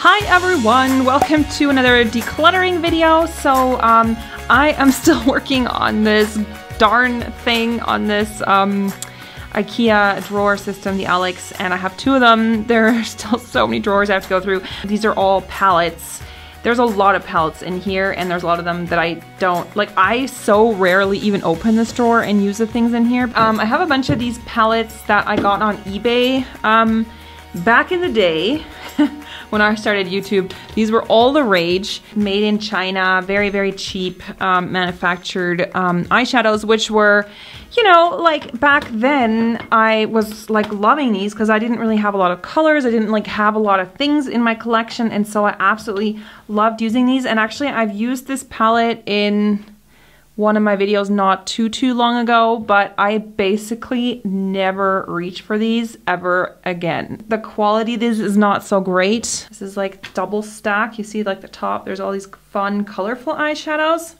Hi everyone, welcome to another decluttering video. So I am still working on this darn thing, on this IKEA drawer system, the Alex, and I have two of them. There are still so many drawers I have to go through. These are all palettes. There's a lot of palettes in here, and there's a lot of them that I don't like. I so rarely even open this drawer and use the things in here. I have a bunch of these palettes that I got on eBay back in the day. When I started YouTube, these were all the rage, made in China, very, very cheap, manufactured eyeshadows, which were, you know, like back then I was like loving these because I didn't really have a lot of colors. I didn't like have a lot of things in my collection, and so I absolutely loved using these. And actually I've used this palette in one of my videos not too long ago, but I basically never reach for these ever again. The quality of this is not so great. This is like double stack. You see like the top, there's all these fun colorful eyeshadows.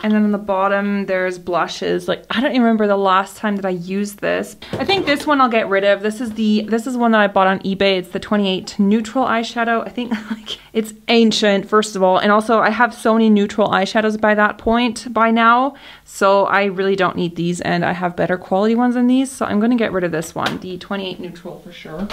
And then on the bottom, there's blushes. Like, I don't even remember the last time that I used this. I think this one I'll get rid of. This is one that I bought on eBay. It's the 28 Neutral Eyeshadow. I think like it's ancient, first of all. And also I have so many neutral eyeshadows by now. So I really don't need these, and I have better quality ones than these. So I'm gonna get rid of this one, the 28 Neutral for sure.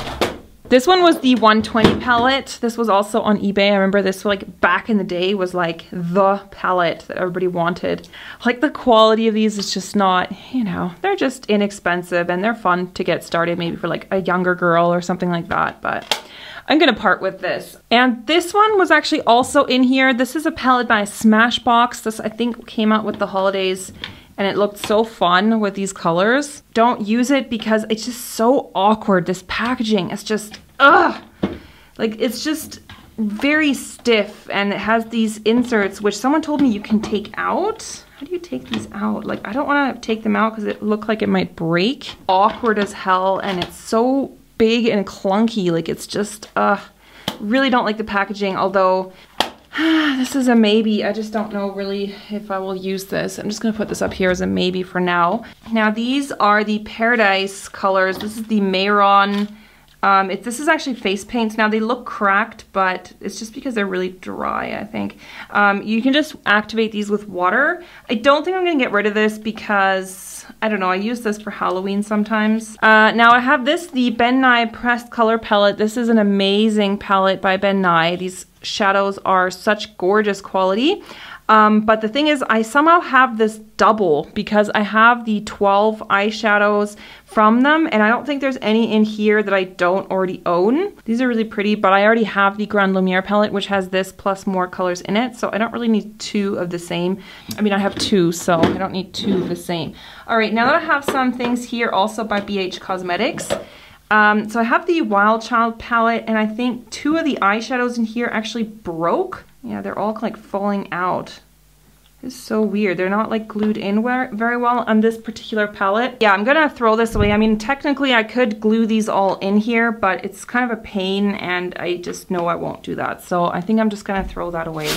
This one was the 120 palette. This was also on eBay. I remember this like back in the day was like the palette that everybody wanted. Like the quality of these is just not, you know, they're just inexpensive and they're fun to get started maybe for like a younger girl or something like that, but I'm gonna part with this. And this one was actually also in here. This is a palette by Smashbox. This I think came out with the holidays, and it looked so fun with these colors. Don't use it because it's just so awkward. This packaging is just, ugh. Like, it's just very stiff, and it has these inserts, which someone told me you can take out. How do you take these out? Like, I don't wanna take them out because it looked like it might break. Awkward as hell, and it's so big and clunky. Like, it's just, really don't like the packaging, although this is a maybe. I just don't know really if I will use this. I'm just gonna put this up here as a maybe for now. Now these are the Paradise colors. This is the Mayron. This is actually face paints. Now they look cracked, but it's just because they're really dry, I think. You can just activate these with water. I don't think I'm gonna get rid of this because, I don't know, I use this for Halloween sometimes. Now I have this, the Ben Nye Pressed Color Palette. This is an amazing palette by Ben Nye. These shadows are such gorgeous quality. But the thing is, I somehow have this double because I have the 12 eyeshadows from them, and I don't think there's any in here that I don't already own. These are really pretty, but I already have the Grand Lumiere palette, which has this plus more colors in it, so I don't really need two of the same. I mean, I have two, so I don't need two of the same. All right, now that I have some things here also by BH Cosmetics, so I have the Wild Child palette, and I think two of the eyeshadows in here actually broke. Yeah, they're all like falling out. It's so weird. They're not like glued in very well on this particular palette. Yeah, I'm gonna throw this away. I mean, technically I could glue these all in here, but it's kind of a pain, and I just know I won't do that. So I think I'm just gonna throw that away.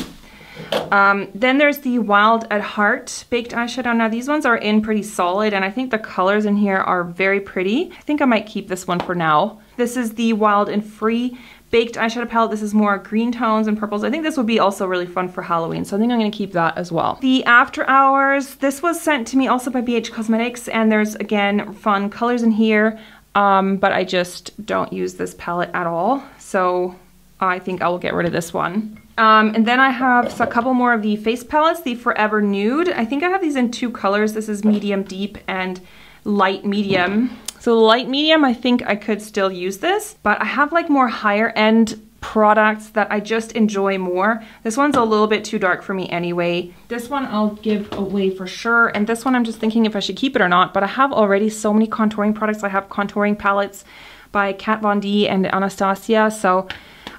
Then there's the Wild at Heart baked eyeshadow. Now these ones are in pretty solid, and I think the colors in here are very pretty. I think I might keep this one for now. This is the Wild and Free baked eyeshadow palette. This is more green tones and purples. I think this would be also really fun for Halloween, so I think I'm gonna keep that as well. The After Hours, this was sent to me also by BH Cosmetics, and there's again fun colors in here, but I just don't use this palette at all, so I think I will get rid of this one. And then I have a couple more of the face palettes, the Forever Nude. I think I have these in two colors. This is medium deep and light medium. So the light medium, I think I could still use this, but I have like more higher end products that I just enjoy more. This one's a little bit too dark for me anyway. This one I'll give away for sure, and this one I'm just thinking if I should keep it or not, but I have already so many contouring products. I have contouring palettes by Kat Von D and Anastasia, so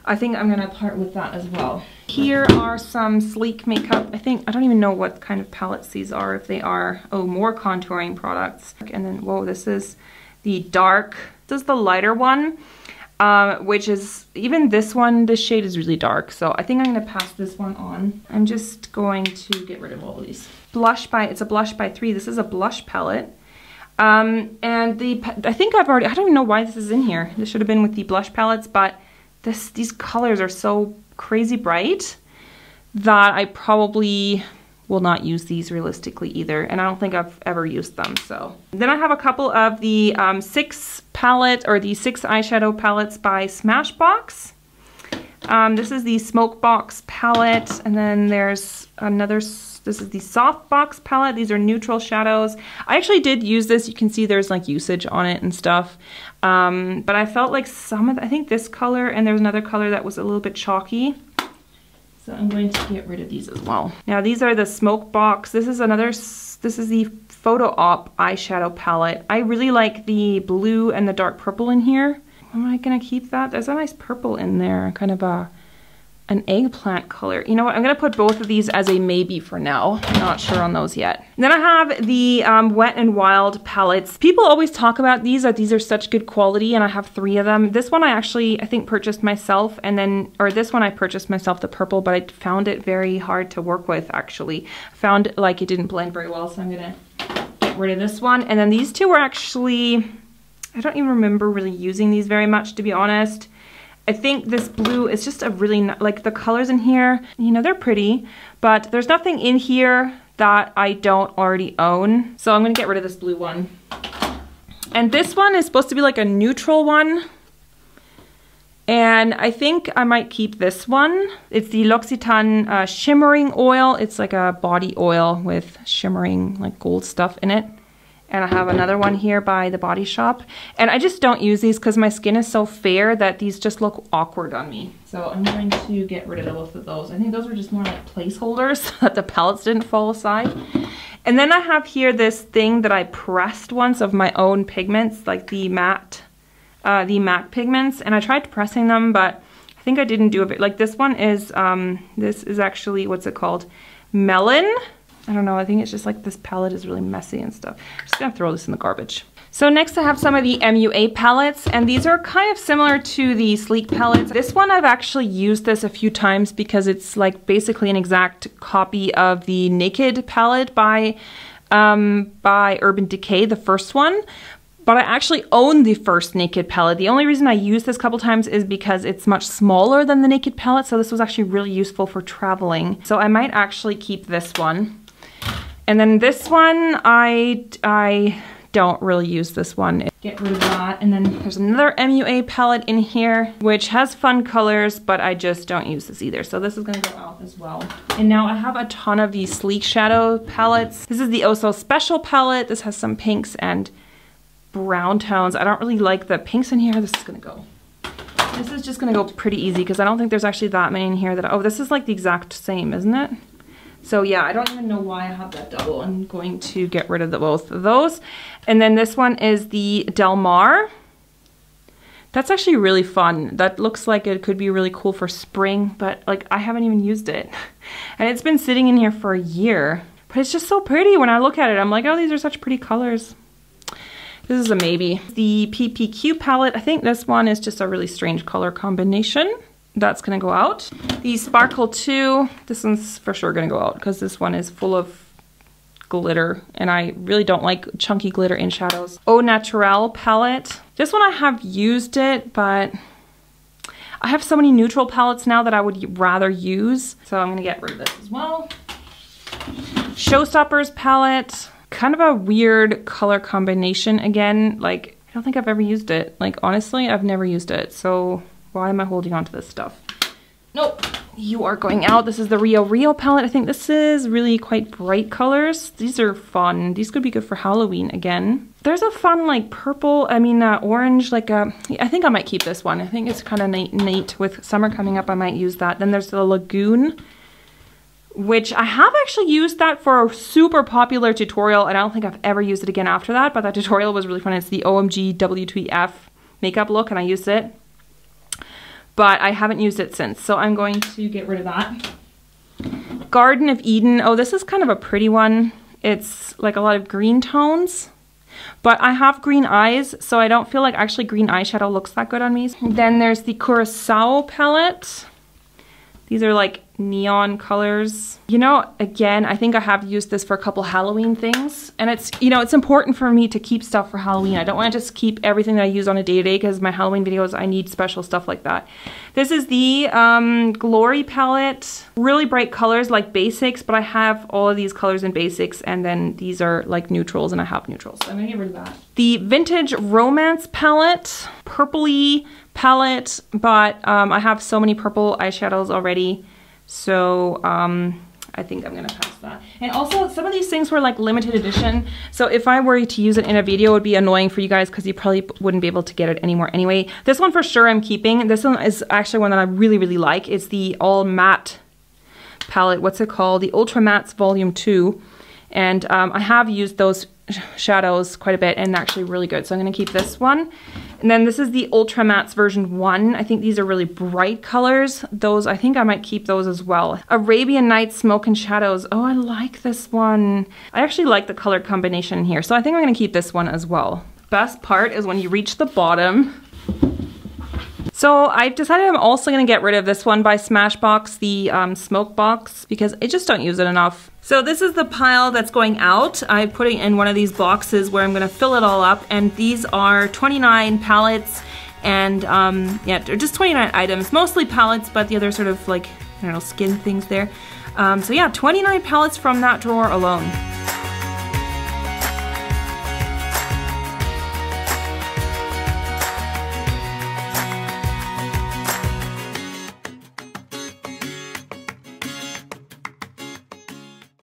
I think I'm gonna part with that as well. Here are some sleek makeup. I don't even know what kind of palettes these are, if they are, oh, more contouring products. And then, whoa, this is the dark, this is the lighter one, which is, even this one, this shade is really dark, so I think I'm gonna pass this one on. I'm just going to get rid of all of these. It's a Blush by 3. This is a blush palette. And I think I don't even know why this is in here. This should have been with the blush palettes, but these colors are so crazy bright that I probably will not use these realistically either, and I don't think I've ever used them. So then I have a couple of the 6 palette or the 6 eyeshadow palettes by Smashbox. This is the Smokebox palette, and then there's another, this is the Softbox palette. These are neutral shadows. I actually did use this. You can see there's like usage on it and stuff. But I felt like some of I think this color, and there's another color that was a little bit chalky. So I'm going to get rid of these as well. Now these are the Smokebox. This is the Photo Op eyeshadow palette. I really like the blue and the dark purple in here. Am I gonna keep that? There's a nice purple in there, kind of an eggplant color. You know what, I'm gonna put both of these as a maybe for now. I'm not sure on those yet. And then I have the Wet n Wild palettes. People always talk about these, that these are such good quality, and I have 3 of them. This one I think purchased myself, and then, or this one I purchased myself, the purple, but I found it very hard to work with actually. I found like it didn't blend very well, so I'm gonna get rid of this one. And then these 2 were actually, I don't even remember really using these very much, to be honest. I think this blue is just a really, like the colors in here, you know, they're pretty, but there's nothing in here that I don't already own. So I'm gonna get rid of this blue one. And this one is supposed to be like a neutral one. And I think I might keep this one. It's the L'Occitane Shimmering Oil. It's like a body oil with shimmering like gold stuff in it. And I have another one here by The Body Shop. And I just don't use these because my skin is so fair that these just look awkward on me. So I'm going to get rid of both of those. I think those were just more like placeholders so that the palettes didn't fall aside. And then I have here this thing that I pressed once of my own pigments, like the MAC pigments. And I tried pressing them, but I think I didn't do it. Like this one is, this is actually, what's it called? Melon. I don't know, I think it's just like this palette is really messy and stuff. I'm just gonna throw this in the garbage. So next I have some of the MUA palettes, and these are kind of similar to the Sleek palettes. This one I've actually used this a few times because it's like basically an exact copy of the Naked palette by Urban Decay, the first one. But I actually own the first Naked palette. The only reason I used this a couple times is because it's much smaller than the Naked palette, so this was actually really useful for traveling. So I might actually keep this one. And then this one, I don't really use this one. Get rid of that. And then there's another MUA palette in here, which has fun colors, but I just don't use this either. So this is gonna go out as well. And now I have a ton of these Sleek Shadow palettes. This is the Oh So Special palette. This has some pinks and brown tones. I don't really like the pinks in here. This is gonna go. This is just gonna go pretty easy because I don't think there's actually that many in here that, oh, this is like the exact same, isn't it? So yeah, I don't even know why I have that double. I'm going to get rid of both of those. And then this one is the Del Mar. That's actually really fun. That looks like it could be really cool for spring, but like I haven't even used it. And it's been sitting in here for a year. But it's just so pretty when I look at it. I'm like, oh, these are such pretty colors. This is a maybe. The PPQ palette, I think this one is just a really strange color combination. That's gonna go out. The Sparkle 2, this one's for sure gonna go out because this one is full of glitter and I really don't like chunky glitter in shadows. Au Naturel palette. This one I have used it, but I have so many neutral palettes now that I would rather use. So I'm gonna get rid of this as well. Showstoppers palette. Kind of a weird color combination again. Like, I don't think I've ever used it. Like, honestly, I've never used it. So why am I holding on to this stuff? Nope, you are going out. This is the Rio palette. I think this is really quite bright colors. These are fun. These could be good for Halloween again. There's a fun like purple, orange, like I think I might keep this one. I think it's kind of neat with summer coming up. I might use that. Then there's the Lagoon, which I have actually used that for a super popular tutorial and I don't think I've ever used it again after that, but that tutorial was really fun. It's the OMG WTF makeup look and I used it. But I haven't used it since, so I'm going to get rid of that. Garden of Eden. Oh, this is kind of a pretty one. It's like a lot of green tones, but I have green eyes, so I don't feel like actually green eyeshadow looks that good on me. Then there's the Curacao palette. These are like neon colors. You know, again, I think I have used this for a couple Halloween things, and it's, you know, it's important for me to keep stuff for Halloween. I don't want to just keep everything that I use on a day-to-day, because my Halloween videos, I need special stuff like that. This is the Glory palette. Really bright colors like basics, but I have all of these colors in basics, and then these are like neutrals, and I have neutrals, so I'm gonna get rid of that. The Vintage Romance palette, purpley palette, but I have so many purple eyeshadows already, so I think I'm gonna pass that. And also, some of these things were like limited edition, so if I were to use it in a video, it would be annoying for you guys because you probably wouldn't be able to get it anymore anyway. This one for sure I'm keeping. This one is actually one that I really, really like. It's the All Matte palette. What's it called? The Ultra Mattes Volume 2. And I have used those shadows quite a bit, and actually really good, so I'm gonna keep this one. And then this is the Ultra Mattes version 1. I think these are really bright colors. Those, I think I might keep those as well. Arabian Nights Smoke and Shadows. Oh, I like this one. I actually like the color combination here, so I think I'm gonna keep this one as well. Best part is when you reach the bottom. So I've decided I'm also gonna get rid of this one by Smashbox, the Smoke Box, because I just don't use it enough. So this is the pile that's going out. I put it in one of these boxes where I'm gonna fill it all up, and these are 29 palettes, and yeah, they're just 29 items, mostly palettes, but the other sort of like, I don't know, skin things there. So yeah, 29 palettes from that drawer alone.